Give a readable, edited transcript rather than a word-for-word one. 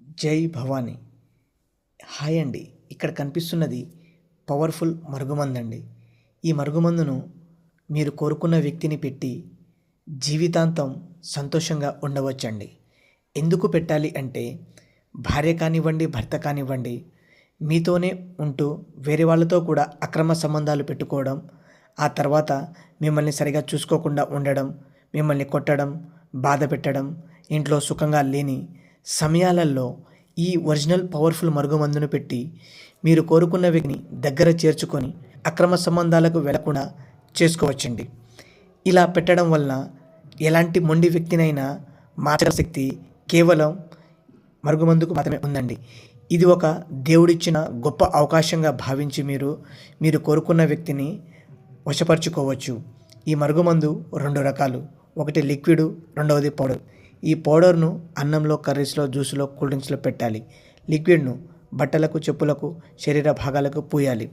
జై భవానీ. హాయ్ అండి. ఇక్కడ కనిపిస్తున్నది పవర్ఫుల్ మరుగుమందండి. ఈ మరుగుమందును మీరు కోరుకున్న వ్యక్తిని పెట్టి జీవితాంతం సంతోషంగా ఉండవచ్చండి. ఎందుకు పెట్టాలి అంటే, భార్య కానివ్వండి, భర్త కానివ్వండి, మీతోనే ఉంటూ వేరే వాళ్ళతో కూడా అక్రమ సంబంధాలు పెట్టుకోవడం, ఆ తర్వాత మిమ్మల్ని సరిగా చూసుకోకుండా ఉండడం, మిమ్మల్ని కొట్టడం, బాధ పెట్టడం, ఇంట్లో సుఖంగా లేని సమయాలలో ఈ ఒరిజినల్ పవర్ఫుల్ మరుగుమందును పెట్టి మీరు కోరుకున్న వ్యక్తిని దగ్గర చేర్చుకొని అక్రమ సంబంధాలకు వెళ్లకుండా చేసుకోవచ్చండి. ఇలా పెట్టడం వలన ఎలాంటి మొండి వ్యక్తినైనా మార్చగల శక్తి కేవలం మరుగుమందుకు మాత్రమే ఉందండి. ఇది ఒక దేవుడిచ్చిన గొప్ప అవకాశంగా భావించి మీరు కోరుకున్న వ్యక్తిని వశపరుచుకోవచ్చు. ఈ మరుగుమందు 2 రకాలు. ఒకటి లిక్విడ్, రెండవది పౌడర్. ఈ పౌడర్ను అన్నంలో, కర్రీస్లో, జ్యూస్లో, కూల్ డ్రింక్స్లో పెట్టాలి. లిక్విడ్ను బట్టలకు, చెప్పులకు, శరీర భాగాలకు పూయాలి.